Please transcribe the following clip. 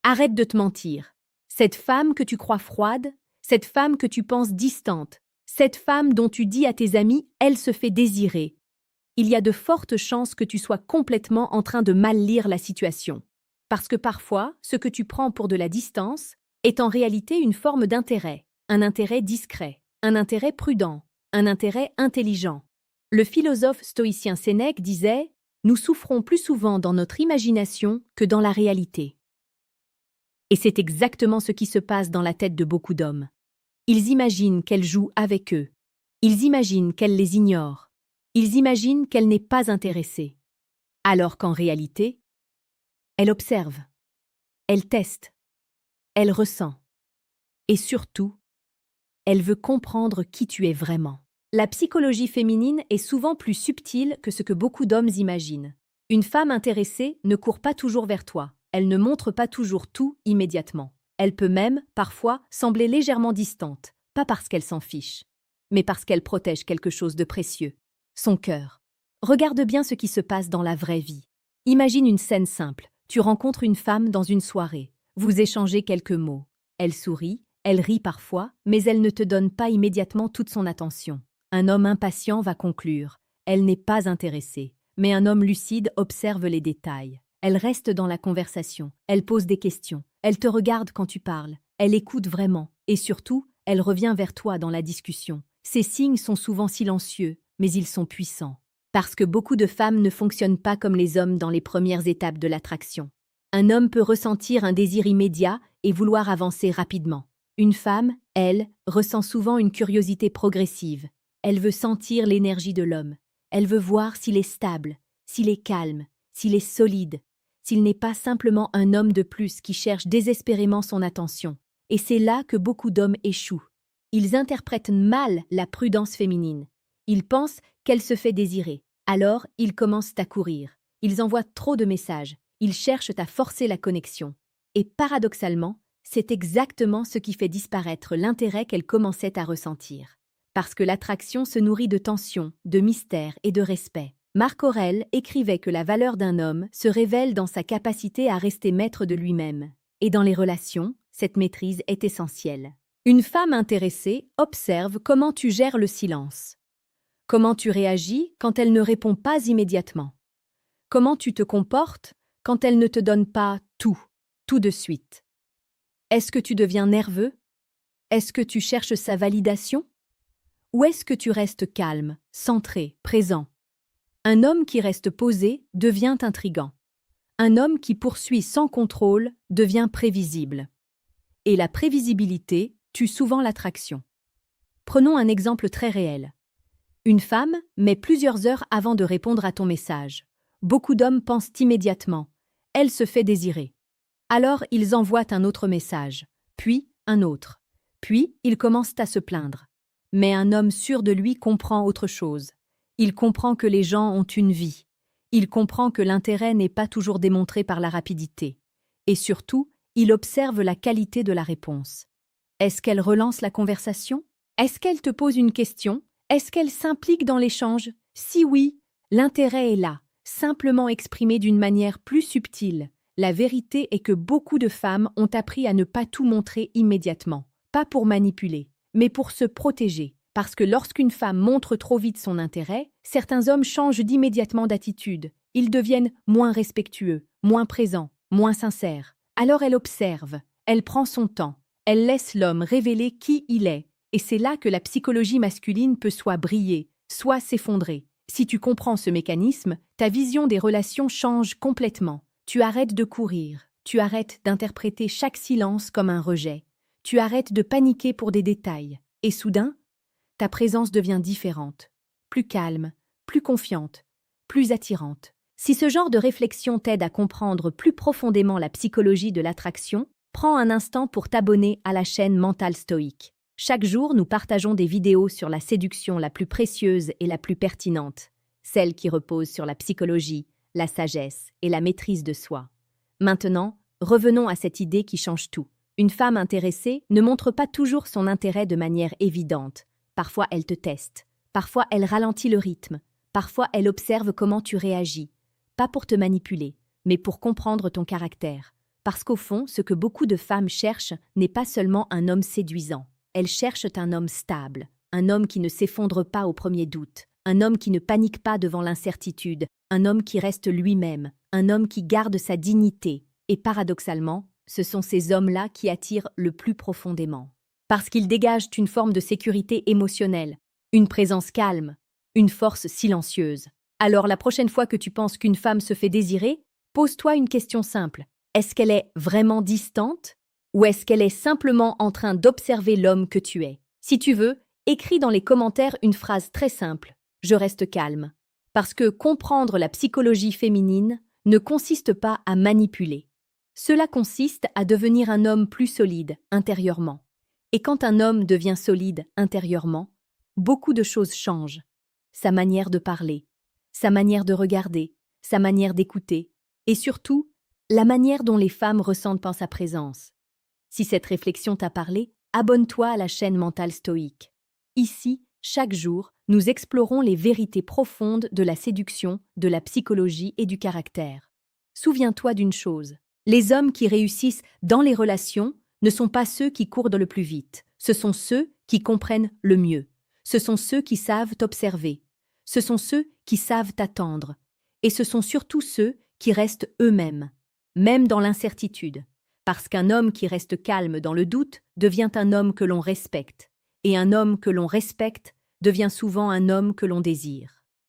Arrête de te mentir. Cette femme que tu crois froide, cette femme que tu penses distante, cette femme dont tu dis à tes amis, elle se fait désirer. Il y a de fortes chances que tu sois complètement en train de mal lire la situation. Parce que parfois, ce que tu prends pour de la distance est en réalité une forme d'intérêt, un intérêt discret, un intérêt prudent, un intérêt intelligent. Le philosophe stoïcien Sénèque disait « Nous souffrons plus souvent dans notre imagination que dans la réalité ». Et c'est exactement ce qui se passe dans la tête de beaucoup d'hommes. Ils imaginent qu'elle joue avec eux. Ils imaginent qu'elle les ignore. Ils imaginent qu'elle n'est pas intéressée. Alors qu'en réalité, elle observe. Elle teste. Elle ressent. Et surtout, elle veut comprendre qui tu es vraiment. La psychologie féminine est souvent plus subtile que ce que beaucoup d'hommes imaginent. Une femme intéressée ne court pas toujours vers toi. Elle ne montre pas toujours tout immédiatement. Elle peut même, parfois, sembler légèrement distante, pas parce qu'elle s'en fiche, mais parce qu'elle protège quelque chose de précieux, son cœur. Regarde bien ce qui se passe dans la vraie vie. Imagine une scène simple. Tu rencontres une femme dans une soirée. Vous échangez quelques mots. Elle sourit, elle rit parfois, mais elle ne te donne pas immédiatement toute son attention. Un homme impatient va conclure. Elle n'est pas intéressée. Mais un homme lucide observe les détails. Elle reste dans la conversation. Elle pose des questions. Elle te regarde quand tu parles. Elle écoute vraiment. Et surtout, elle revient vers toi dans la discussion. Ces signes sont souvent silencieux, mais ils sont puissants. Parce que beaucoup de femmes ne fonctionnent pas comme les hommes dans les premières étapes de l'attraction. Un homme peut ressentir un désir immédiat et vouloir avancer rapidement. Une femme, elle, ressent souvent une curiosité progressive. Elle veut sentir l'énergie de l'homme. Elle veut voir s'il est stable, s'il est calme, s'il est solide, s'il n'est pas simplement un homme de plus qui cherche désespérément son attention. Et c'est là que beaucoup d'hommes échouent. Ils interprètent mal la prudence féminine. Ils pensent qu'elle se fait désirer. Alors, ils commencent à courir. Ils envoient trop de messages. Ils cherchent à forcer la connexion. Et paradoxalement, c'est exactement ce qui fait disparaître l'intérêt qu'elle commençait à ressentir. Parce que l'attraction se nourrit de tension, de mystère et de respect. Marc Aurèle écrivait que la valeur d'un homme se révèle dans sa capacité à rester maître de lui-même. Et dans les relations, cette maîtrise est essentielle. Une femme intéressée observe comment tu gères le silence. Comment tu réagis quand elle ne répond pas immédiatement. Comment tu te comportes quand elle ne te donne pas tout de suite. Est-ce que tu deviens nerveux? Est-ce que tu cherches sa validation? Ou est-ce que tu restes calme, centré, présent? Un homme qui reste posé devient intrigant. Un homme qui poursuit sans contrôle devient prévisible. Et la prévisibilité tue souvent l'attraction. Prenons un exemple très réel. Une femme met plusieurs heures avant de répondre à ton message. Beaucoup d'hommes pensent immédiatement. Elle se fait désirer. Alors ils envoient un autre message, puis un autre. Puis ils commencent à se plaindre. Mais un homme sûr de lui comprend autre chose. Il comprend que les gens ont une vie. Il comprend que l'intérêt n'est pas toujours démontré par la rapidité. Et surtout, il observe la qualité de la réponse. Est-ce qu'elle relance la conversation? Est-ce qu'elle te pose une question? Est-ce qu'elle s'implique dans l'échange? Si oui, l'intérêt est là, simplement exprimé d'une manière plus subtile. La vérité est que beaucoup de femmes ont appris à ne pas tout montrer immédiatement, pas pour manipuler, mais pour se protéger. Parce que lorsqu'une femme montre trop vite son intérêt, certains hommes changent d'immédiatement d'attitude. Ils deviennent moins respectueux, moins présents, moins sincères. Alors elle observe, elle prend son temps, elle laisse l'homme révéler qui il est. Et c'est là que la psychologie masculine peut soit briller, soit s'effondrer. Si tu comprends ce mécanisme, ta vision des relations change complètement. Tu arrêtes de courir, tu arrêtes d'interpréter chaque silence comme un rejet. Tu arrêtes de paniquer pour des détails. Et soudain, ta présence devient différente, plus calme, plus confiante, plus attirante. Si ce genre de réflexion t'aide à comprendre plus profondément la psychologie de l'attraction, prends un instant pour t'abonner à la chaîne Mental Stoïque. Chaque jour, nous partageons des vidéos sur la séduction la plus précieuse et la plus pertinente, celle qui repose sur la psychologie, la sagesse et la maîtrise de soi. Maintenant, revenons à cette idée qui change tout. Une femme intéressée ne montre pas toujours son intérêt de manière évidente. Parfois, elle te teste. Parfois, elle ralentit le rythme. Parfois, elle observe comment tu réagis. Pas pour te manipuler, mais pour comprendre ton caractère. Parce qu'au fond, ce que beaucoup de femmes cherchent n'est pas seulement un homme séduisant. Elles cherchent un homme stable, un homme qui ne s'effondre pas au premier doute, un homme qui ne panique pas devant l'incertitude, un homme qui reste lui-même, un homme qui garde sa dignité. Et paradoxalement, ce sont ces hommes-là qui attirent le plus profondément. Parce qu'ils dégagent une forme de sécurité émotionnelle, une présence calme, une force silencieuse. Alors la prochaine fois que tu penses qu'une femme se fait désirer, pose-toi une question simple. Est-ce qu'elle est vraiment distante? Ou est-ce qu'elle est simplement en train d'observer l'homme que tu es? Si tu veux, écris dans les commentaires une phrase très simple. Je reste calme. Parce que comprendre la psychologie féminine ne consiste pas à manipuler. Cela consiste à devenir un homme plus solide intérieurement. Et quand un homme devient solide intérieurement, beaucoup de choses changent. Sa manière de parler, sa manière de regarder, sa manière d'écouter, et surtout, la manière dont les femmes ressentent en sa présence. Si cette réflexion t'a parlé, abonne-toi à la chaîne Mentale Stoïque. Ici, chaque jour, nous explorons les vérités profondes de la séduction, de la psychologie et du caractère. Souviens-toi d'une chose, les hommes qui réussissent dans les relations ne sont pas ceux qui courent le plus vite, ce sont ceux qui comprennent le mieux, ce sont ceux qui savent t'observer, ce sont ceux qui savent t'attendre, et ce sont surtout ceux qui restent eux-mêmes, même dans l'incertitude, parce qu'un homme qui reste calme dans le doute devient un homme que l'on respecte, et un homme que l'on respecte devient souvent un homme que l'on désire.